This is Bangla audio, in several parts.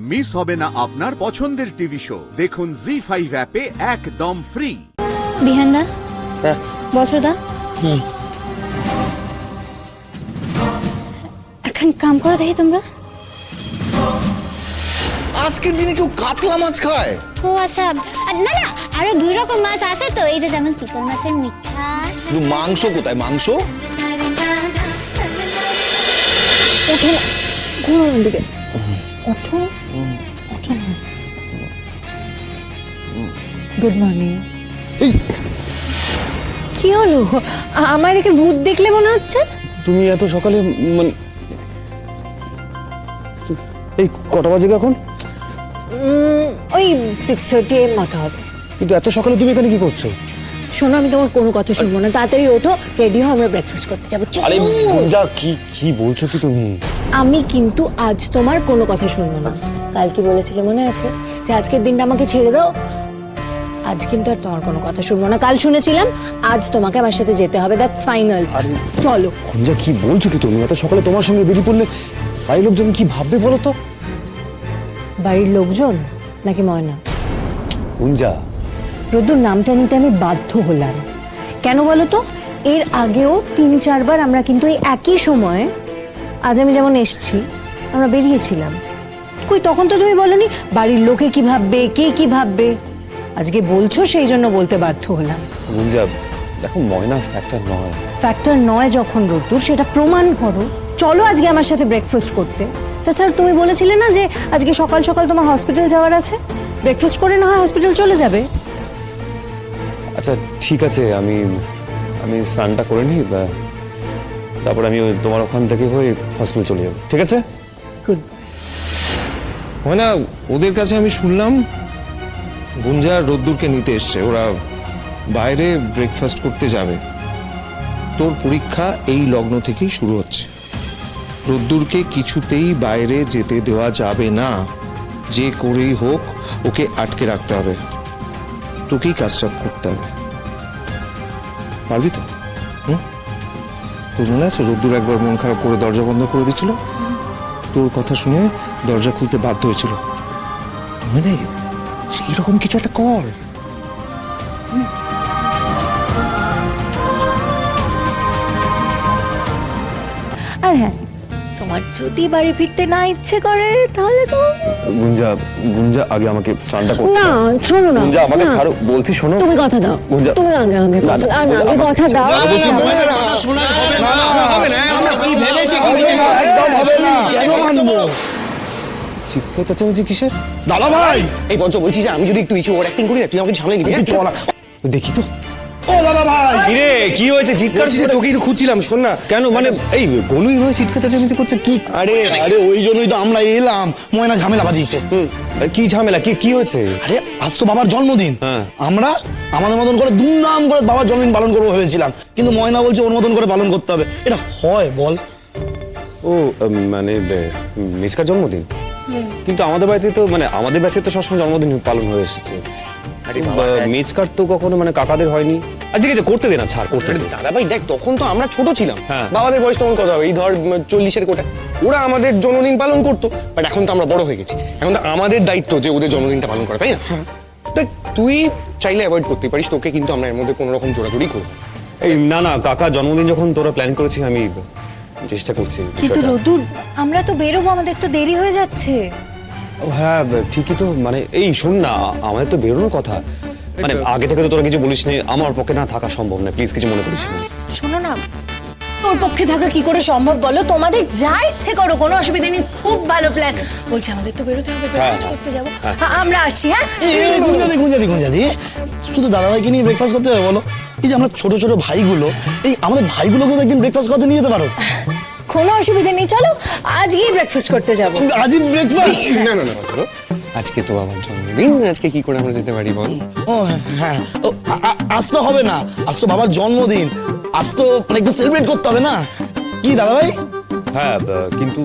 মিস হবে না আপনার পছন্দের টিভি শো। দেখুন জি5 অ্যাপে একদম ফ্রি। বিহানদা, বসদা, এখন কাম করো দেখি তোমরা। আজকের দিনে কেউ কাতলা মাছ খায়? ও আচ্ছা, না না, আরো 2 রকম মাছ আছে তো, এই যে যেমন চিতল মাছের মিঠা। মাংস কোথায়? মাংস ওঠো না, ঘুরো দিকে, ওঠো ওঠো না। Good morning. কি হলো? আমার একে ভূত দেখলে মনে হচ্ছে। তুমি এত সকালে মানে এই কটা বাজে এখন? ওই 6:30 এর মতো হবে। কিন্তু এত সকালে তুমি এখানে কি করছো? শোনো, আমি তোমার কোনো কথা শুনবো না, তাড়াতাড়ি ওঠো, রেডি হও, আমরা ব্রেকফাস্ট করতে যাবো। আরে গুঞ্জা, কি বলছো কি তুমি? আমি কিন্তু আজ তোমার কোনো কথা শুনবো না। কাল কি বলেছিলে মনে আছে, যে আজকের দিনটা আমাকে ছেড়ে দাও? আজ কিন্তু আর তোমার কোনো কথা শুনবো না। কাল শুনেছিলাম, আজ তোমাকে আমার সাথে যেতে হবে, দ্যাটস ফাইনাল। চলো। গুঞ্জা, কি বলছো কি তুমি? এত সকালে তোমার সঙ্গে বেরিয়ে পড়লে বাড়ির লোকজন কি ভাববে বলো তো? বাড়ির লোকজন নাকি ময়না? গুঞ্জা, রোদ্দুর নামটা নিতে আমি বাধ্য হলাম। কেন বলো তো? এর আগেও 3-4 বার আমরা কিন্তু এই একই সময়ে, আজ আমি যেমন এসছি, আমরা বেরিয়েছিলাম। কই, তখন তো তুমি বলনি বাড়ির লোকে কি ভাববে, কে কি ভাববে। আজকে বলছো সেই জন্য বলতে বাধ্য হলাম। গুঞ্জা দেখো, ময়না ফ্যাক্টর নয়। ফ্যাক্টর নয় যখন রোদ্দুর, সেটা প্রমাণ করো। চলো আজকে আমার সাথে ব্রেকফাস্ট করতে। তাছাড়া তুমি বলেছিলে না যে আজকে সকাল সকাল তোমার হসপিটাল যাওয়ার আছে, ব্রেকফাস্ট করে না হয় হসপিটাল চলে যাবে। আচ্ছা ঠিক আছে, আমি স্নানটা করে নিই, তারপর আমি তোমার ওখান থেকে হয়ে হসপিটাল চলে যাবো, ঠিক আছে? গুড। হয় না, ওদের কাছে আমি শুনলাম গুঞ্জা আর রোদ্দুরকে নিতে এসছে, ওরা বাইরে ব্রেকফাস্ট করতে যাবে। তোর পরীক্ষা এই লগ্ন থেকেই শুরু হচ্ছে। রোদ্দুরকে কিছুতেই বাইরে যেতে দেওয়া যাবে না, যে করেই হোক ওকে আটকে রাখতে হবে। তোকেই কাজটা করতে হবে, পারবি তো? তোর মনে আছে রোদ্দুর একবার মন খারাপ করে দরজা বন্ধ করে দিয়েছিল? তোর কথা শুনে দরজা খুলতে বাধ্য হয়েছিল, মনে নেই? সেই রকম কিছু একটা কর। আর হ্যাঁ, তোমার যদি বাড়ি ফিরতে না ইচ্ছে করে তাহলে তো গুঞ্জা আগে আমাকে স্নানটা করতে না। দাও। শোনো না, গুঞ্জা আমাকে না। ছাড়ো, বলছি শোনো। তুমি কথা দাও, গুঞ্জা, তুমি আগে কথা দাও, না, আগে কথা দাও। চিৎকার চেঁচামেচি কিসের? দাদা ভাই, এই পঞ্চ বলছি যে আমি যদি একটু ইচ্ছে ওভার অ্যাক্টিং করি না, তুই আমাকে সামনে নিবি। চল। দেখি তো। ও দাদা ভাই, কিরে, কি হয়েছে? চিৎকার তোকে একটু খুঁজছিলাম, শোন না। কেন, মানে এই গলুই হয়ে চিৎকার চেঁচামেচি করছে কি? আরে ওই জন্যই তো আমরা এলাম, ময়না ঝামেলা বাঁধিয়েছে। কি ঝামেলা? কি হয়েছে? আরে আজ তো বাবার জন্মদিন, হ্যাঁ। আমরা আমাদের মতন করে ধুমধাম করে বাবার জন্মদিন পালন করবো ভেবেছিলাম, কিন্তু ময়না বলছে ওর মতন করে পালন করতে হবে। এটা হয় বল? ও মানে মিসকার জন্মদিন? কিন্তু আমাদের বাড়িতে তো, মানে আমাদের ব্যাচে তো সবসময় জন্মদিন পালন হয়ে এসেছে। মিসকার তো কখনো মানে কাকাদের হয়নি। আর ঠিক আছে, করতে দে না, ছাড়, করতে দে। দাদা ভাই দেখ, তখন তো আমরা ছোট ছিলাম, হ্যাঁ। বাবাদের বয়স তখন কত হবে, এই ধর 40-এর কোটা। ওরা আমাদের জন্মদিন পালন করতো, বাট এখন তো আমরা বড় হয়ে গেছি, এখন তো আমাদের দায়িত্ব যে ওদের জন্মদিনটা পালন করা, তাই না? দেখ, তুই চাইলে অ্যাভয়েড করতে পারিস, তোকে কিন্তু আমরা এর মধ্যে কোনো রকম জোরাজুরি করবো। এই না কাকা জন্মদিন যখন তোরা প্ল্যান করেছি, আমি চেষ্টা করছি। কিন্তু রোদ্দুর, আমরা তো বেরোবো, আমাদের তো দেরি হয়ে যাচ্ছে। ও হ্যাঁ, ঠিকই তো। মানে এই শোন না, আমাদের তো বেরোনোর কথা, মানে আগে থেকে তো তোরা কিছু বলিস নি, আমার পক্ষে না থাকা সম্ভব না, প্লিজ কিছু মনে করিস না। শোনো না, ওর পক্ষে থাকা কি করে সম্ভব বলো? তোমাদের যা ইচ্ছে করো, কোনো অসুবিধা নেই, খুব ভালো প্ল্যান। বলছি আমাদের তো বেরোতে হবে, ব্রেকফাস্ট করতে যাবো। আমরা আসছি, হ্যাঁ? গুঞ্জাদি, শুধু দাদা ভাইকে নিয়ে ব্রেকফাস্ট করতে হবে বলো? এই যে আমরা ছোট ছোট ভাইগুলো, এই আমাদের ভাইগুলোকে একদিন ব্রেকফাস্ট করতে নিয়ে যেতে পারো? কোনো অসুবিধা নেই, চলো আজকেই ব্রেকফাস্ট করতে যাবো। আজই ব্রেকফাস্ট? না চলো, আজকে তো বাবার জন্মদিন, আজকে কি করে আমরা যেতে পারি বল? ও হ্যাঁ, আজ তো হবে না, আজ তো বাবার জন্মদিন, আজ তো মানে একটু সেলিব্রেট করতে হবে না? কি দাদা ভাই? হ্যাঁ, কিন্তু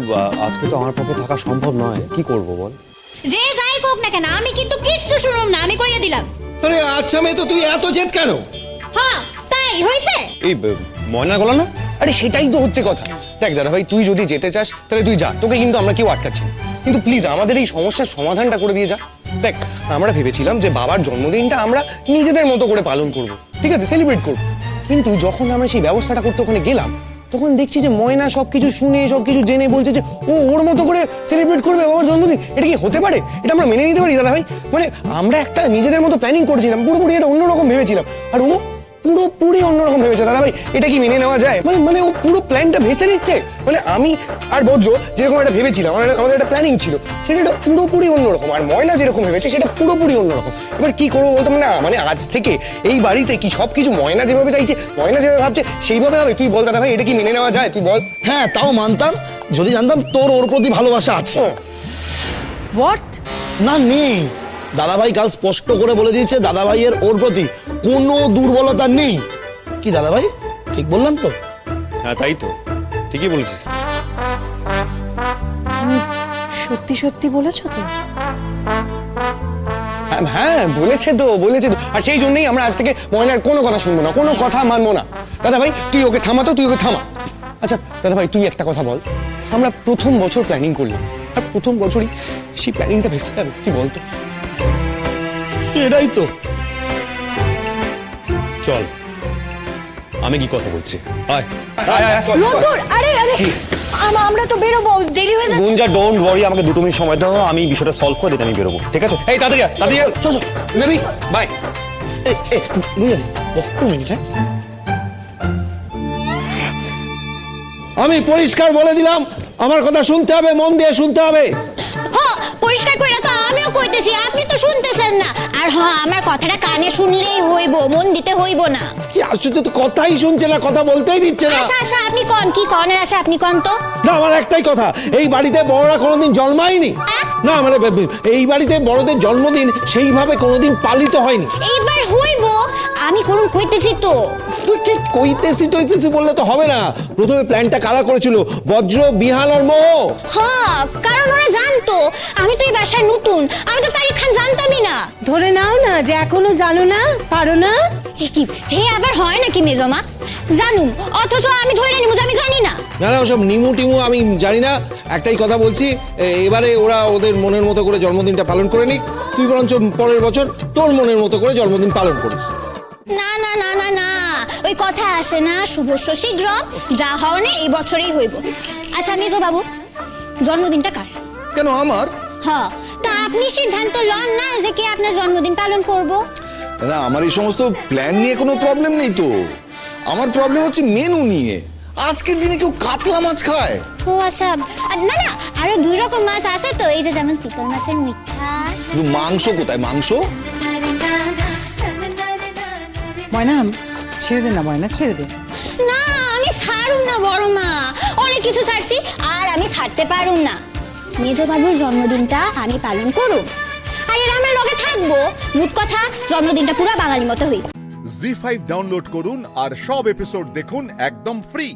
আজকে তো আমার পক্ষে থাকা সম্ভব নয়, কি করব বল? যে যাই হোক না কেন, আমি কিন্তু কিচ্ছু শুনুম না, আমি কইয়া দিলাম। আরে আচ্ছা মেয়ে, তো তুই এত জেদ কেন? হ্যাঁ, তাই হইছে। এই ময়না গলা না? আরে সেটাই তো হচ্ছে কথা। দেখ দাদা ভাই, তুই যদি যেতে চাস তাহলে তুই যা, তোকে কিন্তু আমরা কেউ আটকাচ্ছি না। কিন্তু প্লিজ আমাদের এই সমস্যার সমাধানটা করে দিয়ে যা। দেখ, আমরা ভেবেছিলাম যে বাবার জন্মদিনটা আমরা নিজেদের মতো করে পালন করব, ঠিক আছে, সেলিব্রেট করব। কিন্তু যখন আমরা সেই ব্যবস্থাটা করতে ওখানে গেলাম, তখন দেখছি যে ময়না সবকিছু শুনে সবকিছু জেনে বলছে যে ও ওর মতো করে সেলিব্রেট করবে বাবার জন্মদিন। এটা কি হতে পারে? এটা আমরা মেনে নিতে পারি দাদা ভাই? মানে আমরা একটা নিজেদের মতো প্ল্যানিং করেছিলাম, পুরোপুরি এটা অন্যরকম ভেবেছিলাম, আর ও পুরোপুরি অন্যরকম ভেবেছে। দাদা ভাই, এটা কি মেনে নেওয়া যায়? মানে ও পুরো প্ল্যানটা ভেসে নিচ্ছে। মানে আমি আর বজ্র যেরকম একটা ভেবেছিলাম, আমাদের একটা প্ল্যানিং ছিল, সেটা এটা পুরোপুরি অন্যরকম। আর ময়না যেরকম ভেবেছে সেটা পুরোপুরি অন্যরকম। এবার কি করবো বলতো না, মানে আজ থেকে এই বাড়িতে কি সবকিছু ময়না যেভাবে চাইছে, ময়না যেভাবে ভাবছে সেইভাবে হবে? তুই বল দাদা ভাই, এটা কি মেনে নেওয়া যায়? তুই বল। হ্যাঁ, তাও মানতাম যদি জানতাম তোর ওর প্রতি ভালোবাসা আছে। হোয়াট? না, নেই। দাদাভাই কাল স্পষ্ট করে বলে দিয়েছে দাদাভাইয়ের ওর প্রতি কোনো দুর্বলতা নেই। কি দাদাভাই, ঠিক বললাম তো? হ্যাঁ তাই তো, ঠিকই বলেছিস। সত্যি সত্যি বলেছো তো? হ্যাঁ বলেছে তো। আর সেই জন্যই আমরা আজ থেকে ময়নার কোনো কথা শুনবো না, কোনো কথা মানবো না। দাদা ভাই তুই ওকে থামা। আচ্ছা দাদা ভাই, তুই একটা কথা বল, আমরা প্রথম বছর প্ল্যানিং করলাম, আর প্রথম বছরই সেই প্ল্যানিংটা ভেসে যাবে, তুই বল তো। এটাই তো। চল, আমি কি কথা বলছি, আয় চল, চল। রোদ্দুর, আরে আরে আমরা তো বেরোবো, দেরি হয়ে যাচ্ছে। গুঞ্জা ডোন্ট ওয়ারি, আমাকে 2 মিনিট সময় দাও, আমি বিষয়টা সলভ করে দিতে আমি বেরোবো, ঠিক আছে? এই তাড়াতাড়ি আয়। চল চল বেবি বাই। বুঝে দি, জাস্ট 2 মিনিট। হ্যাঁ, আমি পরিষ্কার বলে দিলাম, আমার কথা শুনতে হবে, মন দিয়ে শুনতে হবে। হ্যাঁ, পরিষ্কার কইরা তো আমিও কইতেছি, আপনি তো শুনতেছেন না। আর হ্যাঁ, আমার কথাটা কানে শুনলেই হইব, মন দিতে হইব না। কি আশ্চর্য, তো কথাই শুনছে না, কথা বলতেই দিচ্ছে না। আচ্ছা আপনি কোন কি কনের আছে, আপনি কোন তো। না, আমার একটাই কথা, এই বাড়িতে বড়রা কোনোদিন জন্মায়নি। না মানে এই বাড়িতে বড়দের জন্মদিন সেইভাবে কোনোদিন পালিত হয়নি। এইবার হইব, আমি করুন কইতেছি তো। তুই কি কইতেছি বললে তো হবে না। প্রথমে প্ল্যানটা কারা করেছিল? বজ্র, বিহান আর মোহ। হ্যাঁ, কারণ ওরা জানতো আমি তো এই বাসায় নতুন, আমি তো তারিক খান জানতামই না। ধরে নাও না যে এখনো জানো না, পারো না। এ কি হে আবার হয় নাকি মেজমা? জানুম অথচ আমি ধরে নিব যে আমি জানি না। না না, ওসব নিমু টিমু আমি জানি না। একটাই কথা বলছি, এবারে ওরা ওদের মনের মতো করে জন্মদিনটা পালন করে নিক। তুই বরঞ্চ পরের বছর তোর মনের মতো করে জন্মদিন পালন করিস। না না না না না, ওই কথা আছে না, শুভস্য শীঘ্র, যা হওয়ার এই বছরেই হইব। আচ্ছা মেজো বাবু, জন্মদিনটা কার? কেন আমার? হ্যাঁ, তা আপনি সিদ্ধান্ত লন না যে কে আপনার জন্মদিন পালন করব। না, আমার এই সমস্ত প্ল্যান নিয়ে কোনো প্রবলেম নেই তো। আমার প্রবলেম হচ্ছে মেনু নিয়ে। আজকের দিনে কেউ কাতলা মাছ খায়? ও আচ্ছা, না না, আরো 2 রকম মাছ আছে তো, এই যে যেমন চিতল মাছের মিঠা। কিন্তু মাংস কোথায়? মাংস ময়না, ছেড়ে দে না ময়না, ছেড়ে দে। না, আমি ছাড়ুম না বড় মা, অনেক কিছু ছাড়ছি, আর আমি ছাড়তে পারুম না। মেজো বাবুর জন্মদিনটা আমি পালন করুম, আর এর আমার লগে থাকবো। মোট কথা, জন্মদিনটা পুরো বাঙালি মতো হইব। জি5 ডাউনলোড করুন আর সব এপিসোড দেখুন একদম ফ্রি।